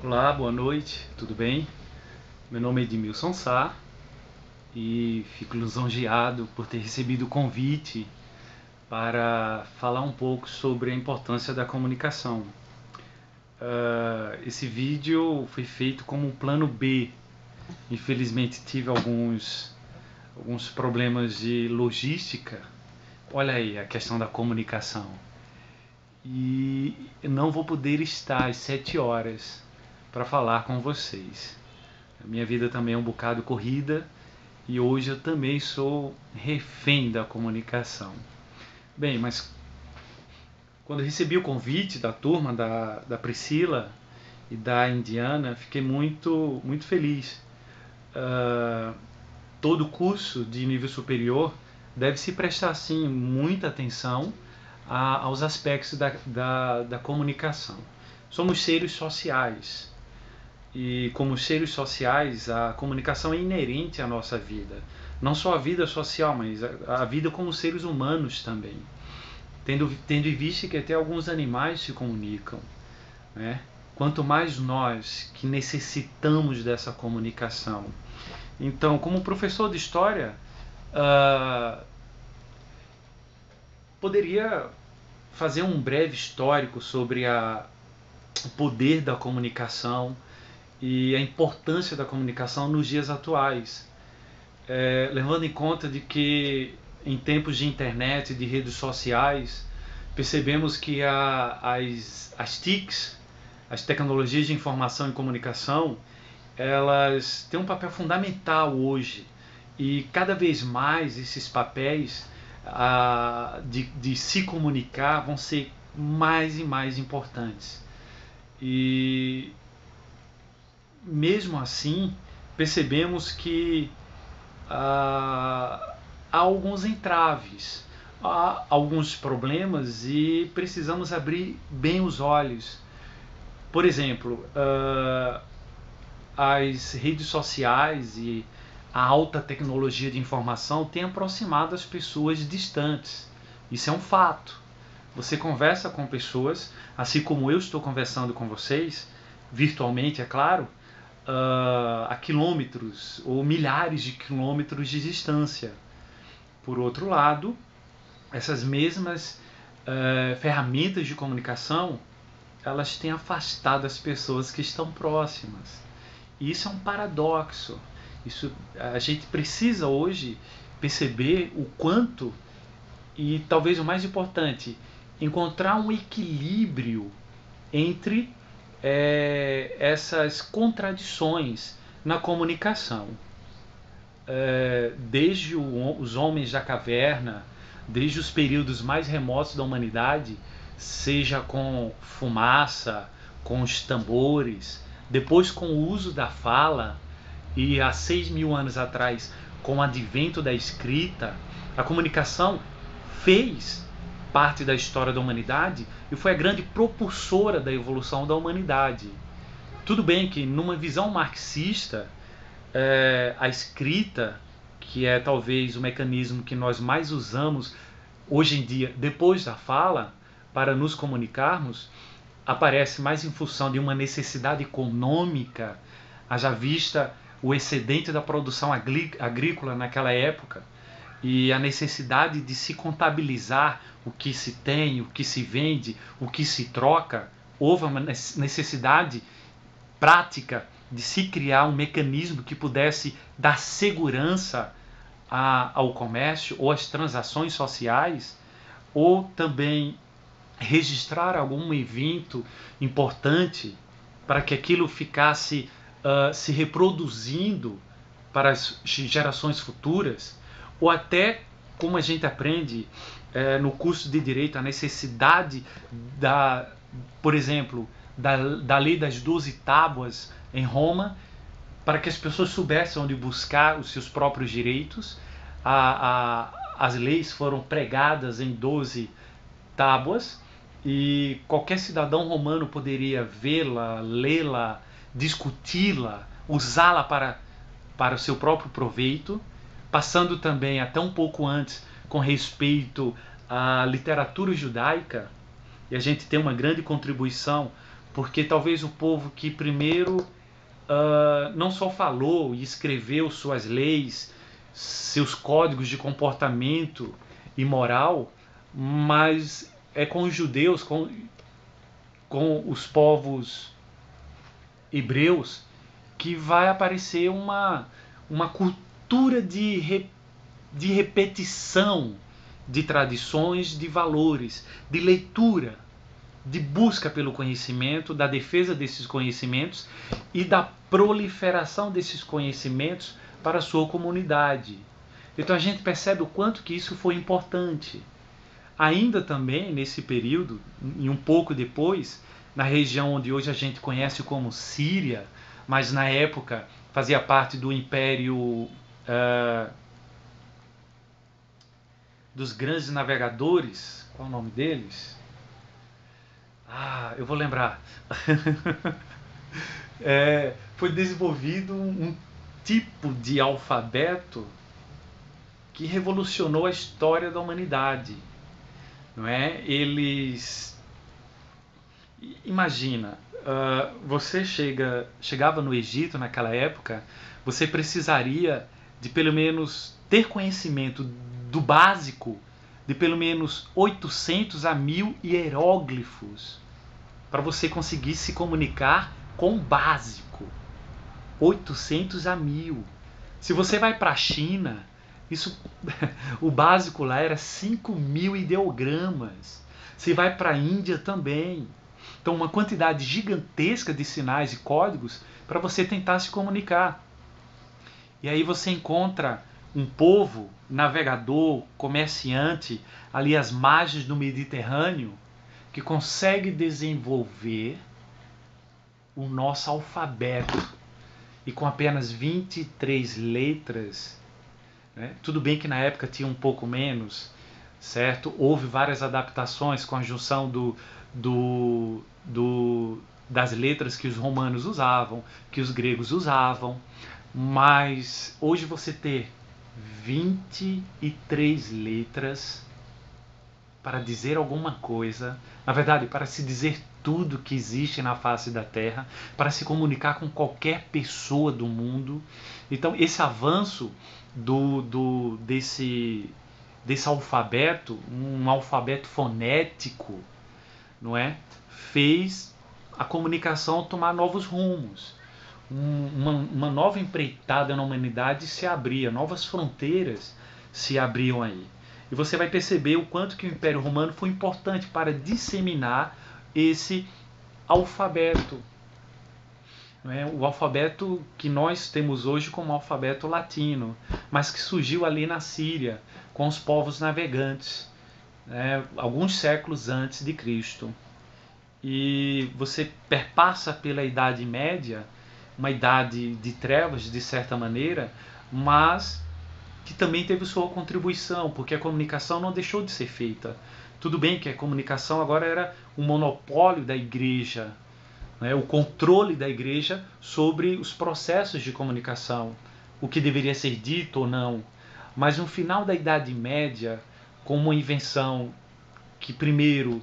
Olá, boa noite, tudo bem? Meu nome é Edmilson Sá e fico lisonjeado por ter recebido o convite para falar um pouco sobre a importância da comunicação. Esse vídeo foi feito como um plano B. Infelizmente tive alguns problemas de logística. Olha aí a questão da comunicação. E não vou poder estar às 7 horas para falar com vocês. A minha vida também é um bocado corrida e hoje eu também sou refém da comunicação. Bem, mas quando eu recebi o convite da turma da Priscila e da Indiana, fiquei muito feliz. Uh, Todo curso de nível superior deve se prestar sim muita atenção aos aspectos da comunicação. Somos seres sociais. E como seres sociais, a comunicação é inerente à nossa vida. Não só a vida social, mas a vida como seres humanos também. Tendo em vista que até alguns animais se comunicam, né? Quanto mais nós que necessitamos dessa comunicação. Então, como professor de história, poderia fazer um breve histórico sobre o poder da comunicação e a importância da comunicação nos dias atuais, levando em conta de que em tempos de internet e de redes sociais percebemos que as TICs, as tecnologias de informação e comunicação, elas têm um papel fundamental hoje e cada vez mais esses papéis de se comunicar vão ser mais e mais importantes. E mesmo assim, percebemos que há alguns entraves, há alguns problemas e precisamos abrir bem os olhos. Por exemplo, as redes sociais e a alta tecnologia de informação têm aproximado as pessoas distantes. Isso é um fato. Você conversa com pessoas, assim como eu estou conversando com vocês, virtualmente, é claro, a quilômetros ou milhares de quilômetros de distância. Por outro lado, essas mesmas ferramentas de comunicação, elas têm afastado as pessoas que estão próximas. E isso é um paradoxo. A gente precisa hoje perceber o quanto, e talvez o mais importante, encontrar um equilíbrio entre essas contradições na comunicação. Desde os homens da caverna, desde os períodos mais remotos da humanidade, seja com fumaça, com os tambores, depois com o uso da fala, e há 6.000 anos atrás, com o advento da escrita, a comunicação fez parte da história da humanidade e foi a grande propulsora da evolução da humanidade. Tudo bem que numa visão marxista, a escrita, que é talvez o mecanismo que nós mais usamos hoje em dia, depois da fala, para nos comunicarmos, aparece mais em função de uma necessidade econômica, haja vista o excedente da produção agrícola naquela época e a necessidade de se contabilizar o que se tem, o que se vende, o que se troca. Houve uma necessidade prática de se criar um mecanismo que pudesse dar segurança ao comércio ou às transações sociais, ou também registrar algum evento importante para que aquilo ficasse se reproduzindo para as gerações futuras, ou até, como a gente aprende no curso de Direito, a necessidade por exemplo, da lei das 12 tábuas em Roma, para que as pessoas soubessem onde buscar os seus próprios direitos. As leis foram pregadas em 12 tábuas e qualquer cidadão romano poderia vê-la, lê-la, discuti-la, usá-la para o seu próprio proveito, passando também até um pouco antes com respeito à literatura judaica. E a gente tem uma grande contribuição porque talvez o povo que primeiro não só falou e escreveu suas leis, seus códigos de comportamento e moral, mas é com os judeus, com os povos hebreus, que vai aparecer uma cultura de repetição de tradições, de valores, de leitura, de busca pelo conhecimento, da defesa desses conhecimentos e da proliferação desses conhecimentos para a sua comunidade. Então a gente percebe o quanto que isso foi importante. Ainda também nesse período, e um pouco depois, na região onde hoje a gente conhece como Síria, mas na época fazia parte do Império dos grandes navegadores. Qual é o nome deles? Eu vou lembrar. Foi desenvolvido um tipo de alfabeto que revolucionou a história da humanidade. Não é? Eles... Imagina, você chegava no Egito naquela época, você precisaria de pelo menos ter conhecimento do básico de pelo menos 800 a 1000 hieróglifos para você conseguir se comunicar com o básico. 800 a 1000. Se você vai para a China, o básico lá era 5.000 ideogramas. Se vai para a Índia também. Então, uma quantidade gigantesca de sinais e códigos para você tentar se comunicar. E aí você encontra um povo navegador, comerciante, ali às margens do Mediterrâneo, que consegue desenvolver o nosso alfabeto. E com apenas 23 letras, né? Tudo bem que na época tinha um pouco menos, certo? Houve várias adaptações com a junção das letras que os romanos usavam, que os gregos usavam, mas hoje você ter 23 letras para dizer alguma coisa, na verdade, para se dizer tudo que existe na face da Terra, para se comunicar com qualquer pessoa do mundo. Então, esse avanço desse alfabeto, um alfabeto fonético, não é? Fez a comunicação tomar novos rumos. Uma nova empreitada na humanidade se abria, novas fronteiras se abriam aí. E você vai perceber o quanto que o Império Romano foi importante para disseminar esse alfabeto. Não é? O alfabeto que nós temos hoje como alfabeto latino, mas que surgiu ali na Síria, com os povos navegantes, né? Alguns séculos antes de Cristo. E você perpassa pela Idade Média, uma idade de trevas, de certa maneira, mas que também teve sua contribuição, porque a comunicação não deixou de ser feita. Tudo bem que a comunicação agora era um monopólio da igreja, né? O controle da igreja sobre os processos de comunicação, o que deveria ser dito ou não. Mas no final da Idade Média, com uma invenção que primeiro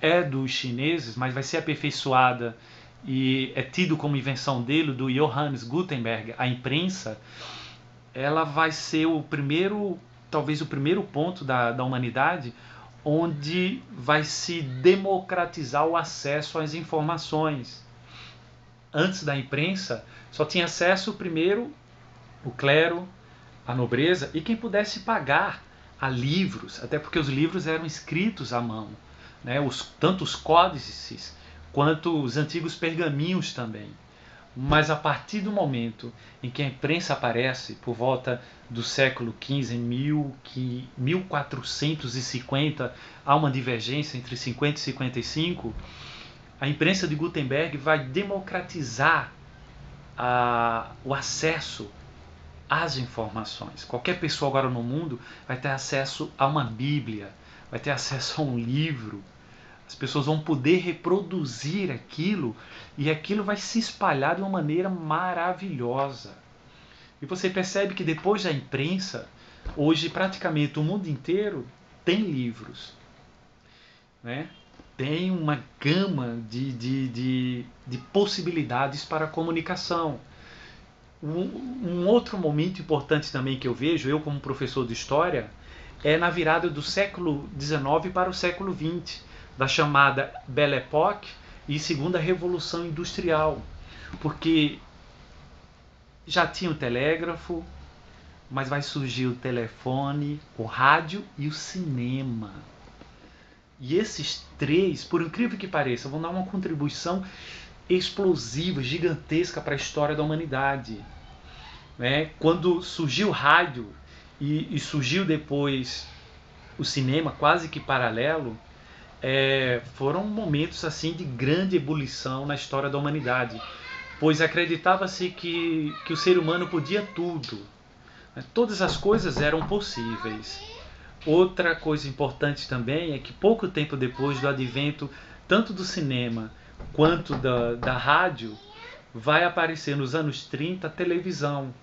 é dos chineses, mas vai ser aperfeiçoada e é tido como invenção dele, do Johannes Gutenberg, a imprensa, ela vai ser o primeiro, talvez o primeiro ponto da humanidade onde vai se democratizar o acesso às informações. Antes da imprensa, só tinha acesso primeiro o clero, a nobreza e quem pudesse pagar a livros, até porque os livros eram escritos à mão, né? Tanto os códices quanto os antigos pergaminhos também. Mas a partir do momento em que a imprensa aparece, por volta do século XV, em 1450, há uma divergência entre 50 e 55, a imprensa de Gutenberg vai democratizar o acesso às informações. Qualquer pessoa agora no mundo vai ter acesso a uma Bíblia, vai ter acesso a um livro. As pessoas vão poder reproduzir aquilo e aquilo vai se espalhar de uma maneira maravilhosa. E você percebe que depois da imprensa, hoje praticamente o mundo inteiro tem livros, né? tem uma gama de possibilidades para a comunicação. Um outro momento importante também que eu vejo, eu como professor de história, é na virada do século XIX para o século XX, da chamada Belle Époque e segunda Revolução Industrial, porque já tinha o telégrafo, mas vai surgir o telefone, o rádio e o cinema. E esses três, por incrível que pareça, vão dar uma contribuição explosiva, gigantesca para a história da humanidade. Né? Quando surgiu o rádio e surgiu depois o cinema, quase que paralelo, foram momentos assim de grande ebulição na história da humanidade, pois acreditava-se que o ser humano podia tudo, né? Todas as coisas eram possíveis. Outra coisa importante também é que pouco tempo depois do advento tanto do cinema quanto da rádio, vai aparecer nos anos 30 a televisão.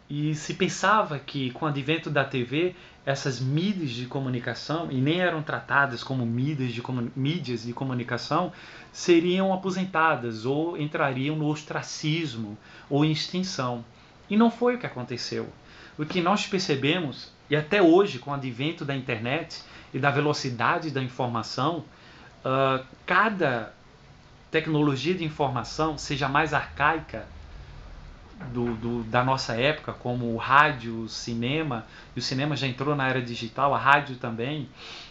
E se pensava que com o advento da TV, essas mídias de comunicação, e nem eram tratadas como mídias de comunicação, seriam aposentadas ou entrariam no ostracismo ou em extinção. E não foi o que aconteceu. O que nós percebemos, e até hoje com o advento da internet e da velocidade da informação, cada tecnologia de informação, seja mais arcaica, da nossa época, como o rádio, o cinema, e o cinema já entrou na era digital, a rádio também,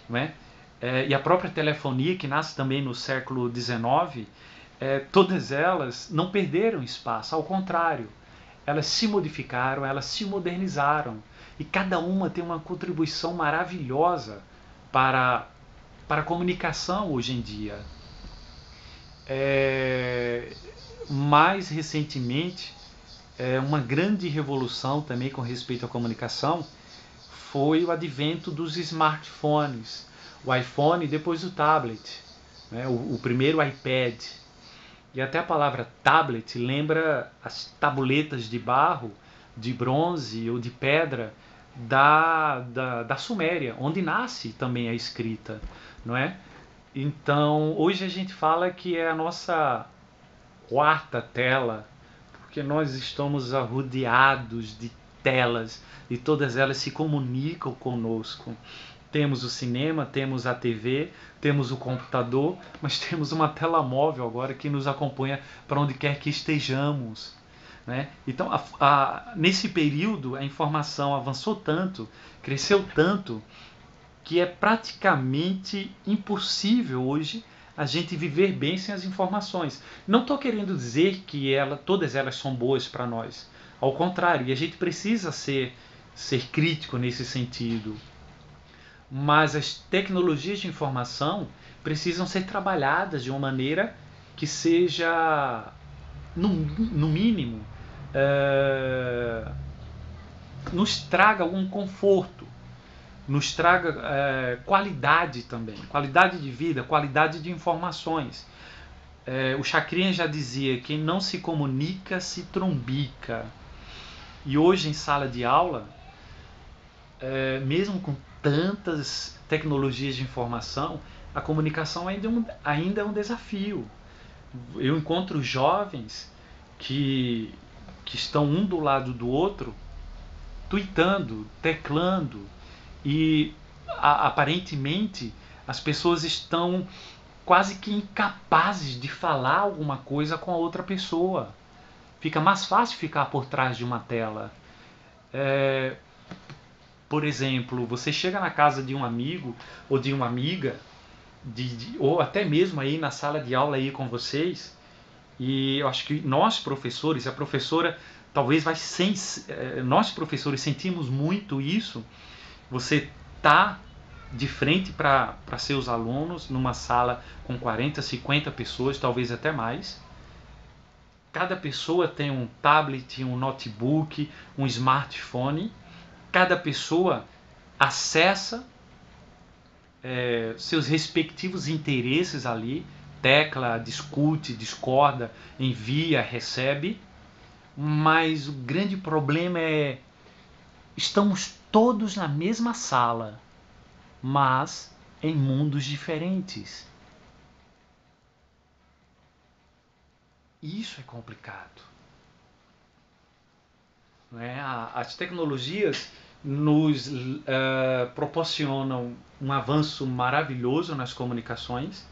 né? E a própria telefonia, que nasce também no século XIX, todas elas não perderam espaço, ao contrário, elas se modificaram, elas se modernizaram, e cada uma tem uma contribuição maravilhosa para a comunicação hoje em dia. Mais recentemente, uma grande revolução também com respeito à comunicação foi o advento dos smartphones, o iPhone e depois o tablet, né? O primeiro iPad. E até a palavra tablet lembra as tabuletas de barro, de bronze ou de pedra da Suméria, onde nasce também a escrita, não é? Então, hoje a gente fala que é a nossa quarta tela, porque nós estamos rodeados de telas e todas elas se comunicam conosco. Temos o cinema, temos a TV, temos o computador, mas temos uma tela móvel agora que nos acompanha para onde quer que estejamos. Né? Então, nesse período, a informação avançou tanto, cresceu tanto, que é praticamente impossível hoje a gente viver bem sem as informações. Não estou querendo dizer que todas elas são boas para nós. Ao contrário, e a gente precisa ser crítico nesse sentido. Mas as tecnologias de informação precisam ser trabalhadas de uma maneira que seja, no mínimo, nos traga algum conforto, nos traga qualidade também, qualidade de vida, qualidade de informações. O Chacrinha já dizia: quem não se comunica se trombica. E hoje em sala de aula, mesmo com tantas tecnologias de informação, a comunicação ainda é um desafio. Eu encontro jovens que estão um do lado do outro, tweetando, teclando, e aparentemente as pessoas estão quase que incapazes de falar alguma coisa com a outra pessoa. Fica mais fácil ficar por trás de uma tela. Por exemplo, você chega na casa de um amigo ou de uma amiga, ou até mesmo aí na sala de aula aí com vocês, e eu acho que nós professores, a professora talvez nós professores sentimos muito isso. Você tá de frente para seus alunos numa sala com 40, 50 pessoas, talvez até mais. Cada pessoa tem um tablet, um notebook, um smartphone. Cada pessoa acessa seus respectivos interesses ali, tecla, discute, discorda, envia, recebe. Mas o grande problema é: estamos todos na mesma sala, mas em mundos diferentes. Isso é complicado. Não é? As tecnologias nos proporcionam um avanço maravilhoso nas comunicações.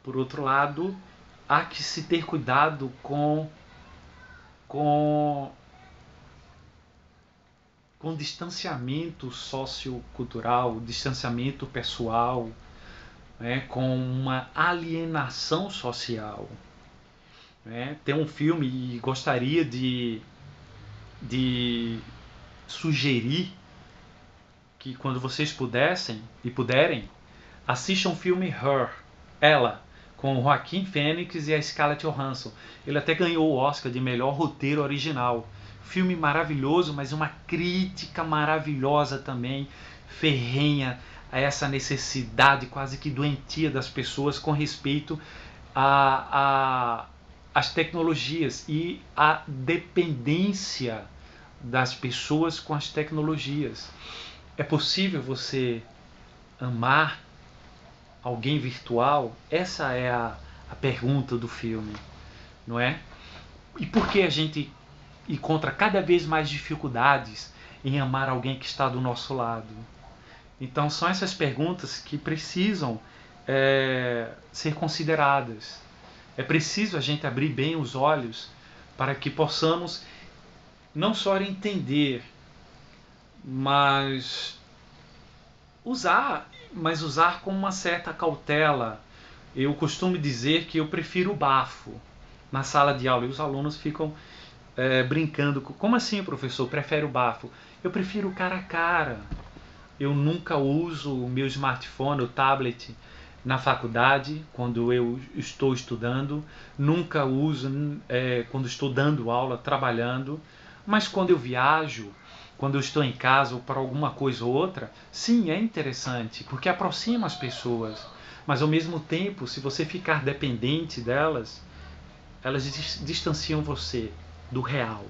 Por outro lado, há que se ter cuidado com distanciamento sociocultural, distanciamento pessoal, né, com uma alienação social. Né? Tem um filme e gostaria de sugerir que quando vocês puderem, assistam o filme Her, Ela, com o Joaquin Phoenix e a Scarlett Johansson. Ele até ganhou o Oscar de melhor roteiro original. Filme maravilhoso, mas uma crítica maravilhosa também, ferrenha a essa necessidade quase que doentia das pessoas com respeito às tecnologias e a dependência das pessoas com as tecnologias. É possível você amar alguém virtual? Essa é a pergunta do filme, não é? E por que a gente encontra cada vez mais dificuldades em amar alguém que está do nosso lado? Então são essas perguntas que precisam ser consideradas. É preciso a gente abrir bem os olhos para que possamos não só entender, mas usar com uma certa cautela. Eu costumo dizer que eu prefiro o bafo na sala de aula e os alunos ficam brincando. Como assim, professor? Prefere o bafo? Eu prefiro o cara a cara. Eu nunca uso o meu smartphone, o tablet, na faculdade, quando eu estou estudando. Nunca uso quando estou dando aula, trabalhando. Mas quando eu viajo, quando eu estou em casa ou para alguma coisa ou outra, sim, é interessante, porque aproxima as pessoas. Mas ao mesmo tempo, se você ficar dependente delas, elas distanciam você do real,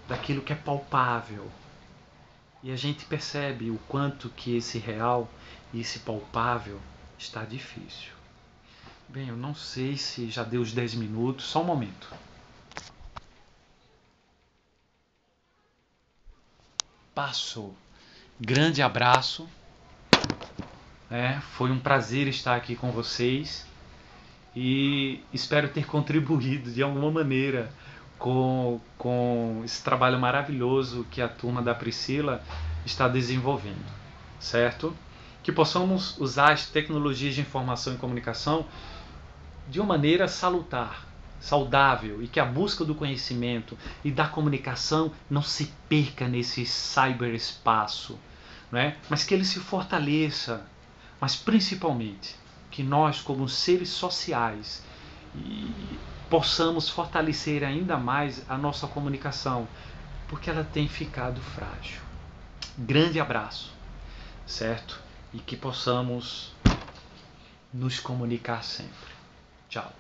daquilo que é palpável. E a gente percebe o quanto que esse real e esse palpável está difícil. Bem, eu não sei se já deu os 10 minutos, só um momento. Passou. Grande abraço. Foi um prazer estar aqui com vocês e espero ter contribuído de alguma maneira com esse trabalho maravilhoso que a turma da Priscila está desenvolvendo, certo? Que possamos usar as tecnologias de informação e comunicação de uma maneira salutar, saudável, e que a busca do conhecimento e da comunicação não se perca nesse cyberespaço, não é? Mas que ele se fortaleça, mas principalmente que nós, como seres sociais, possamos fortalecer ainda mais a nossa comunicação, porque ela tem ficado frágil. Grande abraço, certo? E que possamos nos comunicar sempre. Tchau.